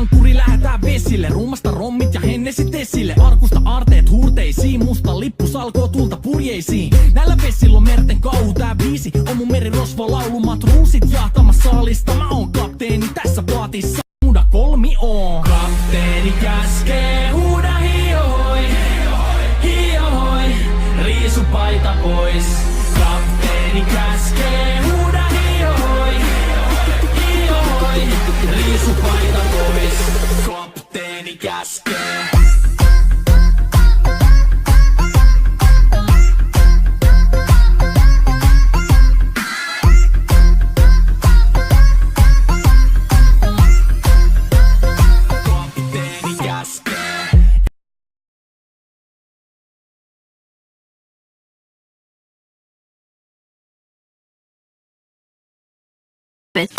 Ankkuri lähetään vesille, ruumasta rommit ja hennesit esille. Arkusta aarteet huurteisiin, musta lippu salkoo tulta purjeisiin. Näillä vesillä on merten kauhu, tää biisi on mun merirosvo laulu. Matruusit jahtamassa saalista, mä oon kapteeni tässä paatissa. Huuda kolmi on. Kapteeni käskee, huuda hiohoi, hiohoi, riisu paita pois. Kapteeni käskee, huuda hiohoi, hiohoi, riisu paita pois. Kapteeni käskee. But